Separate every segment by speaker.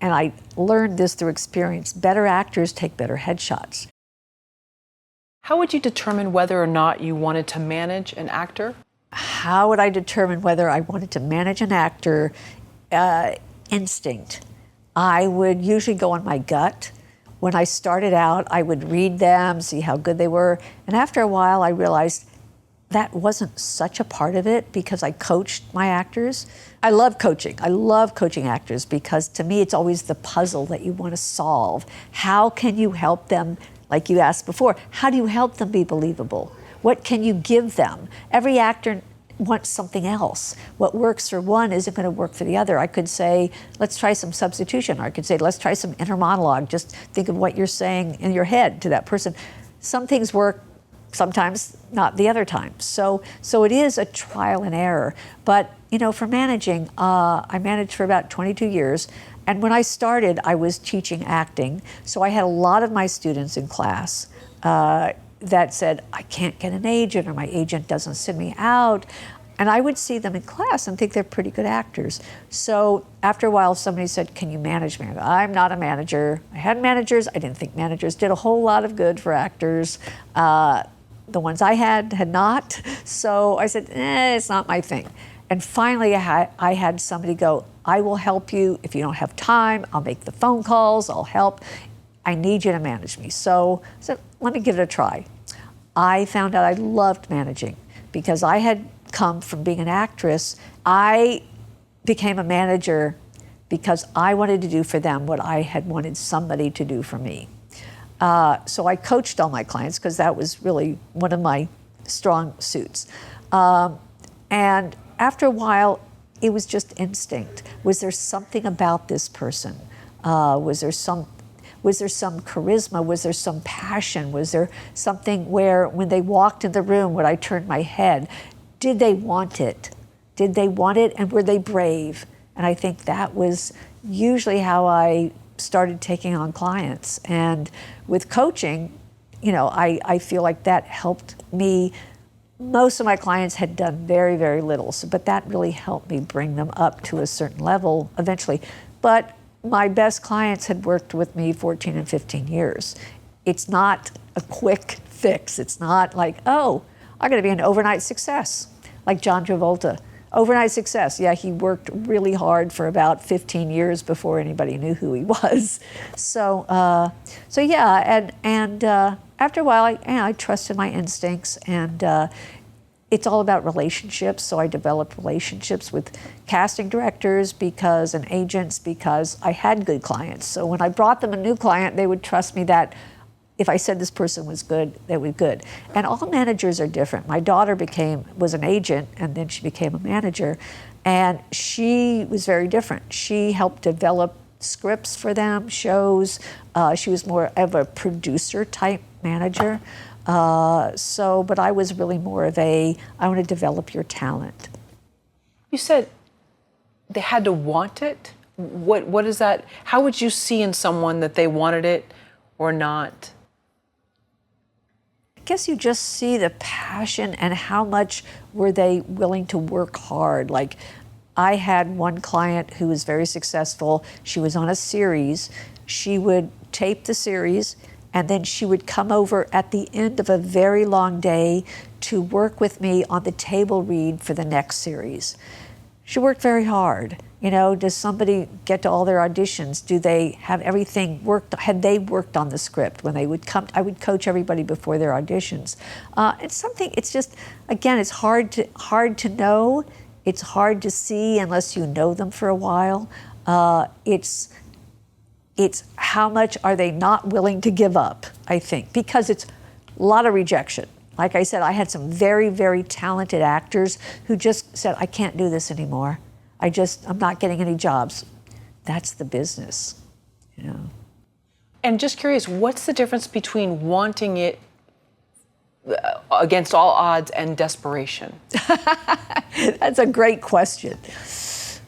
Speaker 1: and I learned this through experience, better actors take better headshots.
Speaker 2: How would you determine whether or not you wanted to manage an actor?
Speaker 1: How would I determine whether I wanted to manage an actor? Instinct. I would usually go on my gut. When I started out, I would read them, see how good they were. And after a while, I realized that wasn't such a part of it because I coached my actors. I love coaching. I love coaching actors because to me, it's always the puzzle that you want to solve. How can you help them, like you asked before, how do you help them be believable? What can you give them? Every actor wants something else. What works for one isn't going to work for the other. I could say, let's try some substitution. Or I could say, let's try some inner monologue. Just think of what you're saying in your head to that person. Some things work, sometimes not the other time. So it is a trial and error. But, you know, for managing, I managed for about 22 years. And when I started, I was teaching acting. So I had a lot of my students in class that said, I can't get an agent, or my agent doesn't send me out. And I would see them in class and think they're pretty good actors. So after a while, somebody said, can you manage me? I go, I'm not a manager. I had managers. I didn't think managers did a whole lot of good for actors. The ones I had not. So I said, it's not my thing. And finally, I had somebody go, I will help you. If you don't have time, I'll make the phone calls, I'll help. I need you to manage me. So I said, let me give it a try. I found out I loved managing because I had come from being an actress. I became a manager because I wanted to do for them what I had wanted somebody to do for me. So I coached all my clients because that was really one of my strong suits. And after a while, it was just instinct. Was there something about this person? Was there some charisma? Was there some passion? Was there something where when they walked in the room, when I turned my head, did they want it? Did they want it, and were they brave? And I think that was usually how I started taking on clients. And with coaching, you know, I feel like that helped me. Most of my clients had done very, very little, but that really helped me bring them up to a certain level eventually. But my best clients had worked with me 14 and 15 years. It's not a quick fix. It's not like, oh, I'm going to be an overnight success, like John Travolta. Overnight success. Yeah, he worked really hard for about 15 years before anybody knew who he was. So yeah, and after a while, I trusted my instincts, and it's all about relationships. So I developed relationships with casting directors and agents because I had good clients. So when I brought them a new client, they would trust me that if I said this person was good, they were good. And all managers are different. My daughter was an agent, and then she became a manager, and she was very different. She helped develop scripts for them, shows. She was more of a producer type manager. But I was really more of I want to develop your talent.
Speaker 2: You said they had to want it. What is that? How would you see in someone that they wanted it or not?
Speaker 1: I guess you just see the passion and how much were they willing to work hard. Like, I had one client who was very successful. She was on a series. She would tape the series, and then she would come over at the end of a very long day to work with me on the table read for the next series. She worked very hard. You know, does somebody get to all their auditions? Do they have everything worked? Had they worked on the script when they would come? I would coach everybody before their auditions. It's just, again, it's hard to know. It's hard to see unless you know them for a while. It's how much are they not willing to give up, I think, because it's a lot of rejection. Like I said, I had some very, very talented actors who just said, I can't do this anymore. I'm not getting any jobs. That's the business, you know.
Speaker 2: And just curious, what's the difference between wanting it against all odds and desperation?
Speaker 1: That's a great question.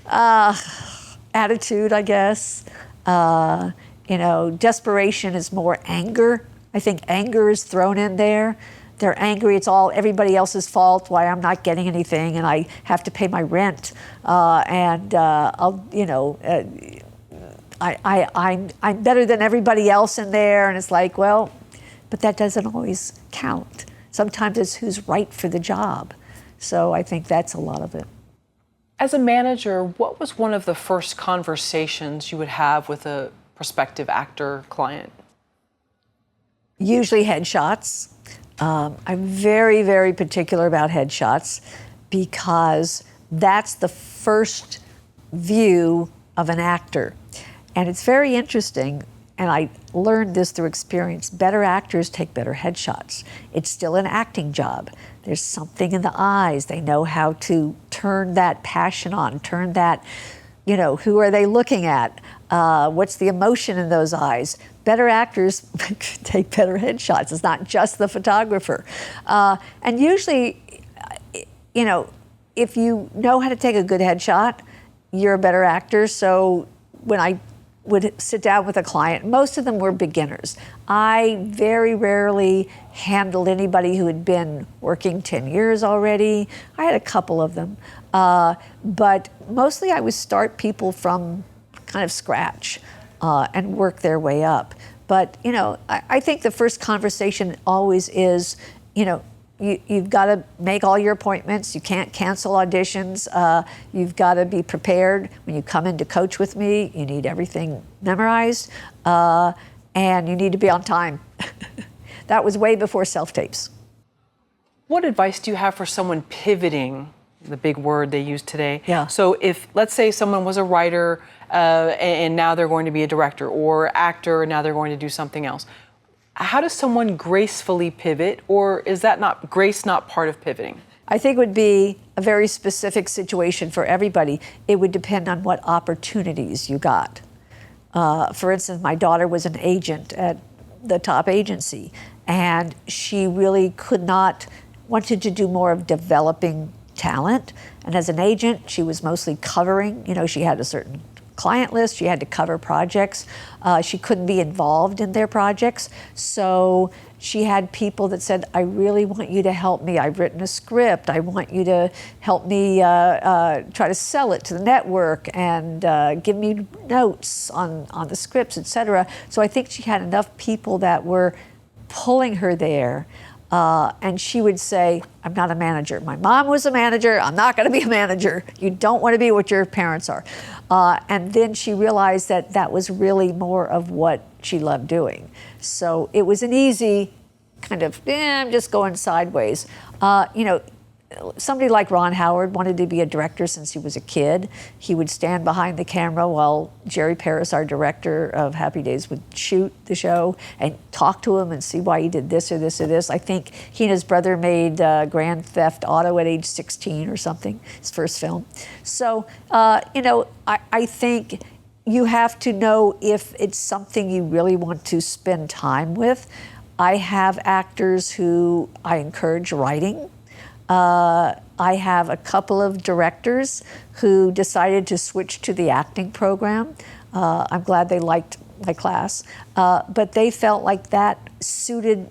Speaker 1: Attitude, I guess. Desperation is more anger. I think anger is thrown in there. They're angry, it's all everybody else's fault, why I'm not getting anything, and I have to pay my rent, I'm better than everybody else in there. And it's like, well, but that doesn't always count. Sometimes it's who's right for the job. So I think that's a lot of it.
Speaker 2: As a manager, what was one of the first conversations you would have with a prospective actor client?
Speaker 1: Usually headshots. I'm very, very particular about headshots because that's the first view of an actor. And it's very interesting, and I learned this through experience. Better actors take better headshots. It's still an acting job. There's something in the eyes. They know how to turn that passion on, turn that, who are they looking at? What's the emotion in those eyes? Better actors take better headshots. It's not just the photographer. And usually, if you know how to take a good headshot, you're a better actor. So when I would sit down with a client, most of them were beginners. I very rarely handled anybody who had been working 10 years already. I had a couple of them. But mostly I would start people from kind of scratch and work their way up. But, I think the first conversation always is, you've got to make all your appointments. You can't cancel auditions. You've got to be prepared. When you come in to coach with me, you need everything memorized, and you need to be on time. That was way before self-tapes.
Speaker 2: What advice do you have for someone pivoting, the big word they use today?
Speaker 1: Yeah.
Speaker 2: So if, let's say someone was a writer and now they're going to be a director, or actor and now they're going to do something else. How does someone gracefully pivot, or is that not part of pivoting?
Speaker 1: I think it would be a very specific situation for everybody. It would depend on what opportunities you got. For instance, my daughter was an agent at the top agency, and she really wanted to do more of developing talent. And as an agent, she was mostly covering, she had a certain client list, she had to cover projects. She couldn't be involved in their projects. So she had people that said, I really want you to help me. I've written a script. I want you to help me try to sell it to the network and give me notes on the scripts, etc. So I think she had enough people that were pulling her there. And she would say, I'm not a manager. My mom was a manager. I'm not going to be a manager. You don't want to be what your parents are. And then she realized that that was really more of what she loved doing. So it was an easy kind of, I'm just going sideways. Somebody like Ron Howard wanted to be a director since he was a kid. He would stand behind the camera while Jerry Paris, our director of Happy Days, would shoot the show and talk to him and see why he did this or this or this. I think he and his brother made Grand Theft Auto at age 16 or something, his first film. So, I think you have to know if it's something you really want to spend time with. I have actors who I encourage writing. I have a couple of directors who decided to switch to the acting program. I'm glad they liked my class, but they felt like that suited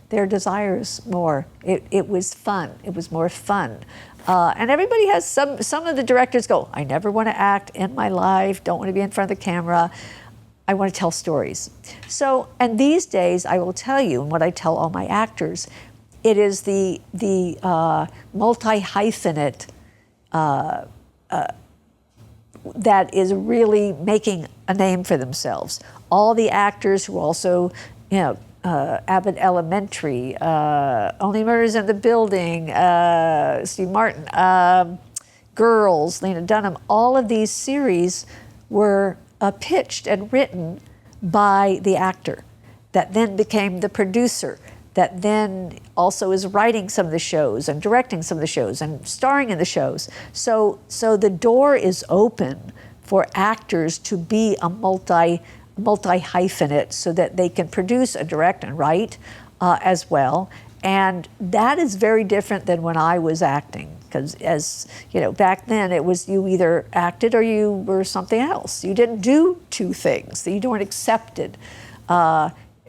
Speaker 1: their desires more. It was fun. It was more fun. And everybody has some of the directors go, I never want to act in my life, don't want to be in front of the camera. I want to tell stories. So, and these days, I will tell you, and what I tell all my actors, it is the multi-hyphenate that is really making a name for themselves. All the actors who also, Abbott Elementary, Only Murders in the Building, Steve Martin, Girls, Lena Dunham, all of these series were pitched and written by the actor that then became the producer, that then also is writing some of the shows and directing some of the shows and starring in the shows. So the door is open for actors to be a multi-hyphenate so that they can produce and direct and write as well. And that is very different than when I was acting, because back then it was you either acted or you were something else. You didn't do two things. You weren't accepted.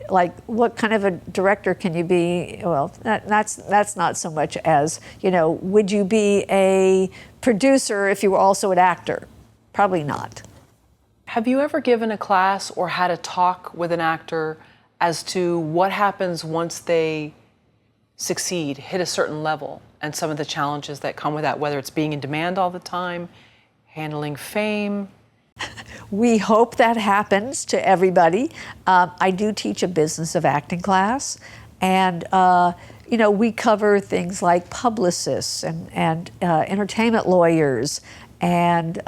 Speaker 1: Like, what kind of a director can you be? Well, that's not so much as, would you be a producer if you were also an actor? Probably not.
Speaker 2: Have you ever given a class or had a talk with an actor as to what happens once they succeed, hit a certain level, and some of the challenges that come with that, whether it's being in demand all the time, handling fame?
Speaker 1: We hope that happens to everybody. I do teach a business of acting class, and we cover things like publicists and entertainment lawyers and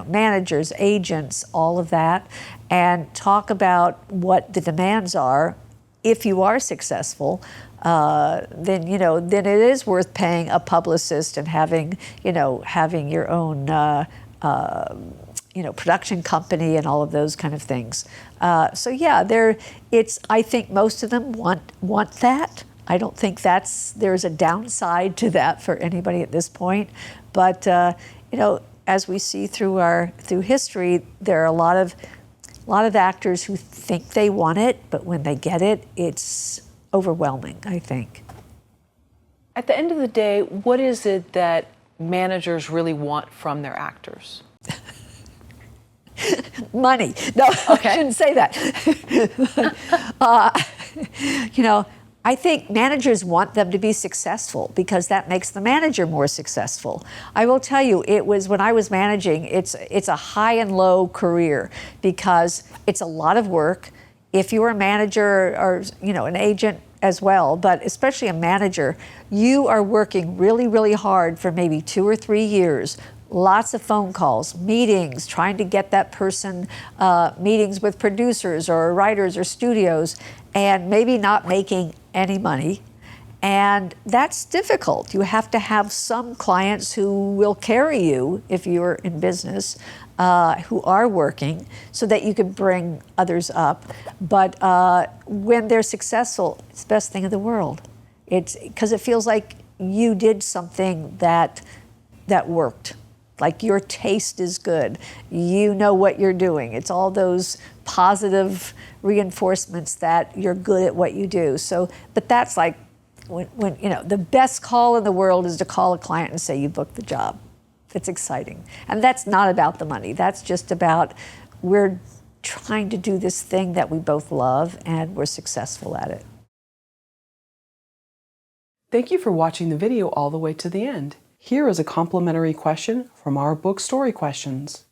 Speaker 1: managers, agents, all of that, and talk about what the demands are. If you are successful, then it is worth paying a publicist and having your own production company and all of those kind of things. I think most of them want that. I don't think there's a downside to that for anybody at this point. But as we see through history, there are a lot of actors who think they want it, but when they get it, it's overwhelming, I think.
Speaker 2: At the end of the day, what is it that managers really want from their actors?
Speaker 1: Money. No, okay. I shouldn't say that. I think managers want them to be successful because that makes the manager more successful. I will tell you, it was when I was managing, it's a high and low career because it's a lot of work. If you're a manager or an agent as well, but especially a manager, you are working really, really hard for maybe 2 or 3 years. Lots of phone calls, meetings, trying to get that person meetings with producers or writers or studios, and maybe not making any money. And that's difficult. You have to have some clients who will carry you if you're in business, who are working, so that you can bring others up. But when they're successful, it's the best thing in the world. It's because it feels like you did something that worked. Like your taste is good. You know what you're doing. It's all those positive reinforcements that you're good at what you do. So, but that's like when the best call in the world is to call a client and say you booked the job. It's exciting. And that's not about the money. That's just about we're trying to do this thing that we both love and we're successful at it.
Speaker 3: Thank you for watching the video all the way to the end. Here is a complimentary question from our book Story Questions.